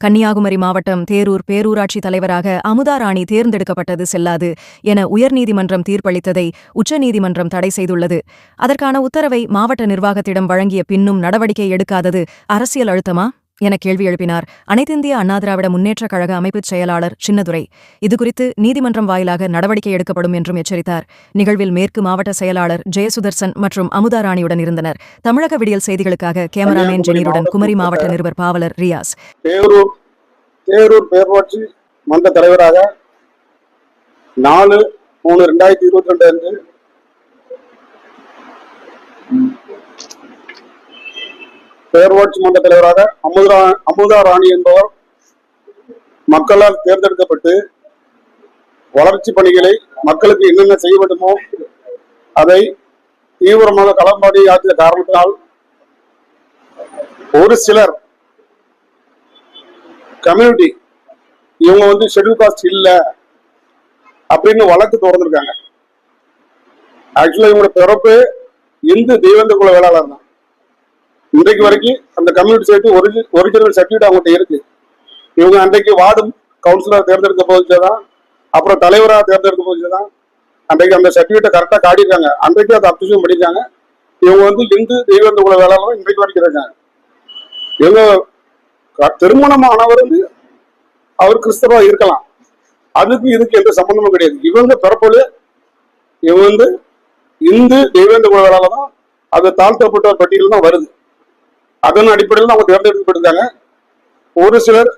கன்னியாகுமரி மாவட்டம் தேரூர் பேரூராட்சி தலைவராக அமுதா ராணி தேர்ந்தெடுக்கப்பட்டது செல்லாது என உயர்நீதிமன்றம் தீர்ப்பளித்ததை உச்சநீதிமன்றம் தடை செய்துள்ளது. அதற்கான உத்தரவை மாவட்ட நிர்வாகத்திடம் வழங்கிய பின்னும் நடவடிக்கை எடுக்காதது அரசியல் அழுத்தமா என கேள்வி எழுப்பினார் அனைத்திந்திய அண்ணா திராவிட முன்னேற்றக் கழக அமைப்புச் செயலாளர் சின்னதுரை. இதுகுறித்து நீதிமன்றம் வாயிலாக நடவடிக்கை எடுக்கப்படும் என்றும் எச்சரித்தார். நிகழ்வில் மேற்கு மாவட்ட செயலாளர் ஜெயசுதர்சன் மற்றும் அமுதா ராணியுடன் இருந்தனர். தமிழக விடியல் செய்திகளுக்காக கேமராமேன் ஜெனீருடன் குமரி மாவட்ட நிருபர் பாவலர் ரியாஸ். தேரூர் பேரூராட்சி மன்ற தலைவராக 4/3/2022 அன்று பேரூராட்சி மன்ற தலைவராக அமுதா ராணி என்பவர் மக்களால் தேர்ந்தெடுக்கப்பட்டு வளர்ச்சி பணிகளை மக்களுக்கு என்னென்ன செய்ய வேண்டுமோ அதை தீவிரமாக களம்பாடி ஆற்றிய காரணத்தினால் ஒரு சிலர் கம்யூனிட்டி இவங்க ஷெட்யூல் காஸ்ட் இல்ல அப்படின்னு வழக்கு தொடர்ந்திருக்காங்க. ஆக்சுவலா இவங்களோட பிறப்பு இந்து தெய்வந்த குல வேளாளர் தான். இன்றைக்கு வரைக்கும் அந்த கம்யூனிட்டி சைட்டு ஒரிஜினல் சர்டிஃபிகேட் அவங்ககிட்ட இருக்கு. இவங்க அன்றைக்கு வார்டு கவுன்சிலர் தேர்ந்தெடுக்க போச்சுதான், அப்புறம் தலைவராக தேர்ந்தெடுக்க போச்சுதான், அன்றைக்கு அந்த சர்டிஃபிகேட்டை கரெக்டாக காட்டியிருக்காங்க. அன்றைக்கு அதை அப்ரிசியேட் பண்ணியிருக்காங்க. இவங்க இந்து தெய்வந்த குல வேளாளர் இன்றைக்கு வரைக்கும் இருக்காங்க. இவங்க திருமணமானவர் அவர் கிறிஸ்தவா இருக்கலாம், அதுக்கு இதுக்கு எந்த சம்பந்தமும் கிடையாது. இவங்க பிறப்போடு இவங்க இந்து தெய்வந்த குல வேளாளர் தான், அது தாழ்த்தப்பட்ட பட்டியல் தான் வருது. அதன் அடிப்படையில் அவங்க தேர்ந்தெடுக்கப்பட்டிருக்காங்க. ஒரு சிலர்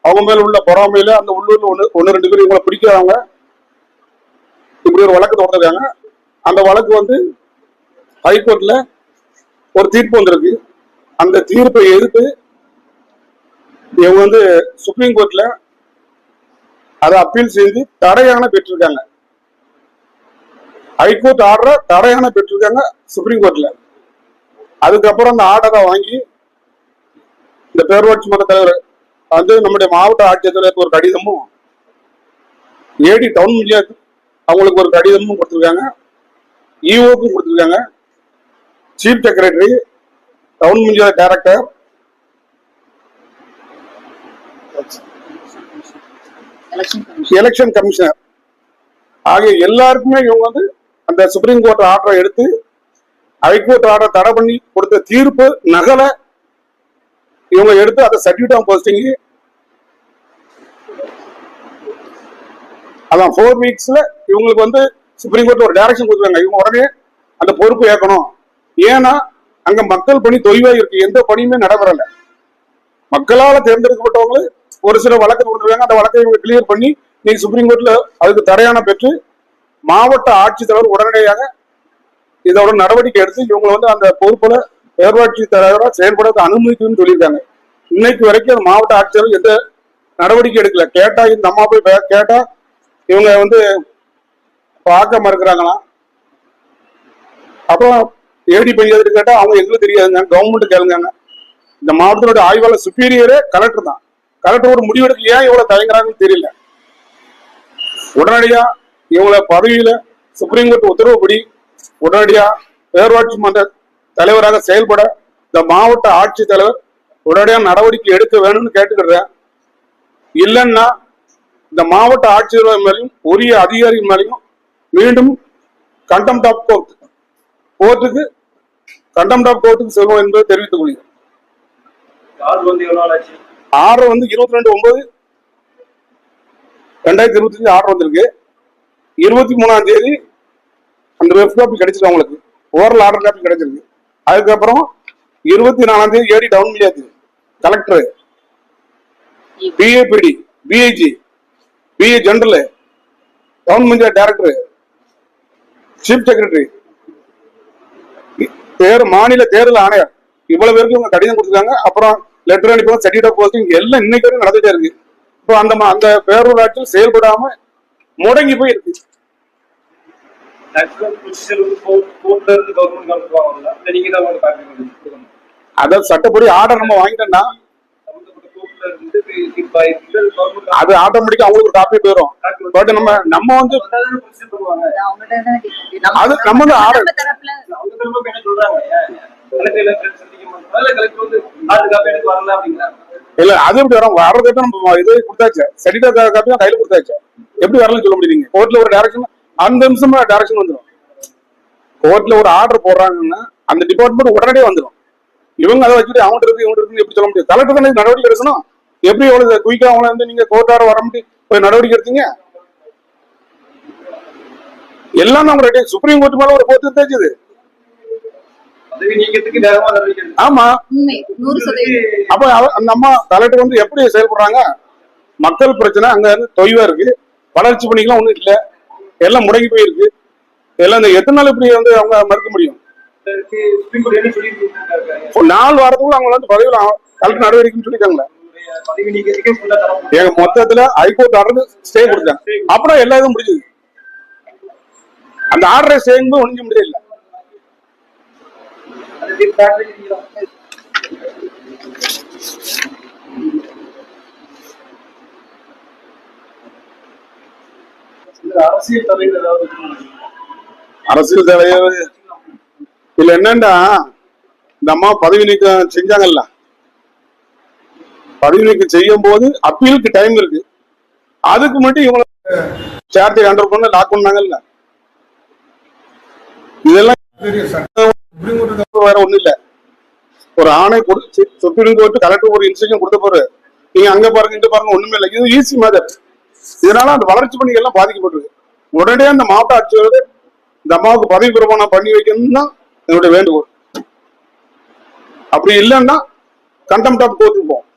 அவங்க மேல உள்ள பொறாமையில அந்த உள்ளூர்ல ஒன்னு ரெண்டு பேர் இவங்களை பிடிக்காதவங்க இப்படி ஒரு வழக்கு தொடர்ந்துருக்காங்க. அந்த வழக்கு ஹைகோர்ட்ல ஒரு தீர்ப்பு வந்திருக்கு. அந்த தீர்ப்பை எதிர்த்து இவங்க சுப்ரீம் கோர்ட்ல அதை அப்பீல் செய்து தடையான பெற்றிருக்காங்க. ஹைகோர்ட் ஆர்டரை தடையான பெற்றிருக்காங்க சுப்ரீம் கோர்ட்ல. அதுக்கப்புறம் அந்த ஆர்டரை வாங்கி இந்த பேரூராட்சி மன்ற தலைவர் நம்முடைய மாவட்ட ஆட்சியர்களுக்கு ஒரு கடிதமும், ஏடி டவுன் பஞ்சாயத்து அவங்களுக்கு ஒரு கடிதமும் கொடுத்திருக்காங்க, இஓக்கும் கொடுத்திருக்காங்க, chief secretary, town panchayat director, election commissioner ஆகிய எல்லாருக்குமே இவங்க அந்த சுப்ரீம் கோர்ட் ஆர்டரை எடுத்து ஹைகோர்ட் ஆர்டர் தடை பண்ணி கொடுத்த தீர்ப்பு நகலை இவங்க எடுத்து அதை சர்டிஃபிகேட் ஆஃப் போஸ்டிங் அதான் 4 வீக்ஸ்ல இவங்களுக்கு சுப்ரீம் கோர்ட் ஒரு டைரக்ஷன் கொடுத்துருக்காங்க. இவங்க உடனே அந்த பொறுப்பு ஏற்கணும். ஏன்னா அங்க மக்கள் பணி தொய்வா இருக்கு, எந்த பணியுமே நடைபெறல. மக்களால தேர்ந்தெடுக்கப்பட்டவங்க ஒரு சில வழக்கு கொடுத்துருக்காங்க. அந்த வழக்கை இவங்க கிளியர் பண்ணி நீங்க சுப்ரீம் கோர்ட்ல அதுக்கு தடையான பெற்று மாவட்ட ஆட்சித்தலைவர் உடனடியாக இதோட நடவடிக்கை எடுத்து இவங்க அந்த பொறுப்புல பேரூராட்சி தலைவராக செயல்பட அனுமதிக்குன்னு சொல்லியிருக்காங்க. இன்னைக்கு வரைக்கும் அந்த மாவட்ட ஆட்சியர் எந்த நடவடிக்கை எடுக்கல. கேட்டா இந்த அம்மா போய் கேட்டா இவங்க பார்க்க மறுக்கிறாங்களாம். அப்புறம் ஏடி பஞ்சாயத்து கேட்டா அவங்க எங்களுக்கு தெரியாதுங்க, கவர்மெண்ட் கேளுங்க. இந்த மாவட்டத்தோட ஆய்வாளர் சுப்பீரியரே கலெக்டர் தான். கலெக்டர் ஒரு முடிவெடுக்க ஏன் இவ்வளவு தயங்குறாங்கன்னு தெரியல. உடனடியா இவங்கள பதவியில சுப்ரீம் கோர்ட் உத்தரவுப்படி உடனடியா பேரூராட்சி மன்ற தலைவராக செயல்பட இந்த மாவட்ட ஆட்சித்தலைவர் உடனடியாக நடவடிக்கை எடுக்க வேணும்னு கேட்டுக்கிறேன். இல்லைன்னா இந்த மாவட்ட ஆட்சித்தலைவர் மேலையும் உரிய அதிகாரிகள் மேலையும் மீண்டும் கண்டெம்ட் ஆஃப் கோர்ட்டுக்கு செல்வோம் என்பதை தெரிவித்துக் கொள்கிறேன். ஆர்டர் 22/9/2025 ஆர்டர் வந்திருக்கு. 23ஆம் தேதி அந்த வெப் காப்பி கிடைச்சிருக்கு, அவங்களுக்கு ஓரல் ஆர்டர் காப்பி கிடைச்சிருக்கு. அதுக்கப்புறம் 24ஆம் தேதி AD town panchayat collector, PAPD, PIG, PA general, town panchayat director, chief secretary, மாநில தேர்தல் ஆணையர் இவ்வளவு பேருக்கு இவங்க கடிதம் கொடுத்துருக்காங்க. அப்புறம் லெட்டர் அனுப்பி சர்டிஃபிகேட் ஆஃப் போஸ்டிங் எல்லாம் இன்னைக்கு வரைக்கும் நடந்துட்டே இருக்கு. இப்போ அந்த பேரூராட்சியில் செயல்படாம முடங்கி போய் இருக்கு. அதாவது சட்டப்படி ஆர்டர் நம்ம வாங்கிட்டோம்னா அது ஆட்டோமேட்டிக்கா அவங்களுக்கு காப்பி போயிடும். பட் நம்ம அது நம்ம ஆர்டர் இல்ல அது எப்படி வரும்? வர்றதுக்கு நம்ம இது கொடுத்தாச்சு, செடிட்டர் காப்பியும் கையில கொடுத்தாச்சு, எப்படி வரலன்னு சொல்ல முடியுங்க? கோர்ட்ல ஒரு டைரக்ஷன் அந்த நிமிஷமா டைரக்ஷன் வந்துடும். கோர்ட்ல ஒரு ஆர்டர் போடுறாங்கன்னா அந்த டிபார்ட்மெண்ட் உடனடியே வந்துடும். இவங்க அதை வச்சுட்டு அவங்க இருக்கு இவங்க இருக்குன்னு எப்படி சொல்ல முடியும்? கலெக்டர் தானே நடவடிக்கை எடுக்கணும். எப்படி எவ்வளவு குயிக்கா அவங்கள வந்து நீங்க கோர்ட்டார வர முடியும் போய் நடவடிக்கை எடுத்தீங்க? எல்லாம் அவங்க ரெடி. சுப்ரீம் கோர்ட் மேல ஒரு கோர்ட்டு தேய்ச்சது. ஆமா. அப்ப அந்த அம்மா கலெக்டர் வந்து எப்படி செயல்படுறாங்க? மக்கள் பிரச்சனை அங்க தொய்வா இருக்கு, வளர்ச்சி பணிக்கெல்லாம் ஒண்ணும் இல்ல, எல்லாம் முடங்கி போயிருக்கு. எல்லாம் இந்த எத்தனை நாள் இப்படி வந்து அவங்க மறுக்க முடியும்? 4 வாரத்துக்குள்ள அவங்க வந்து பதவியில் கலெக்டர் நடவடிக்கைன்னு சொல்லிட்டாங்களே. எங்க மொத்தத்துல ஹைகோர்ட் ஆர்டர் ஸ்டே கொடுத்தாங்க. அப்புறம் எல்லா இதுவும் முடிஞ்சது. அந்த ஆர்டரை ஸ்டேங்கும்போது ஒழிஞ்சு முடியல. அரசியல் தலைவர் இல்ல என்னன்னா, இந்த அம்மா பதவி நீக்கம் செஞ்சாங்கல்ல, பதவி நீக்கம் செய்யும் போது அப்பீலுக்கு டைம் இருக்கு. அதுக்கு மட்டும் இவங்க சார்ஜை ஹேண்டல் பண்ண லாக் பண்ணாங்கல்ல. இதெல்லாம் வேற ஒண்ணு இல்ல. ஒரு ஆணை கொடுத்து சுப்ரீம் கோர்ட் கலெக்டர் ஒரு இன்ஸ்ட்ரக்ஷன் கொடுத்த போது நீங்க அங்க பாருங்க இங்க பாருங்க ஒண்ணுமே இல்லை. இது ஈஸி மாதிரி. இதனால அந்த வளர்ச்சி பணிகள் எல்லாம் பாதிக்கப்பட்டிருக்கு. உடனே அந்த மாவட்ட ஆட்சியர் இந்த அம்மாவுக்கு பதவி பிரமாணம் பண்ணி வைக்கணும்னு தான் என்னுடைய வேண்டுகோள். அப்படி இல்லைன்னா கண்டெம்ட் ஆஃப் கோர்ட்டுக்கு போவோம்.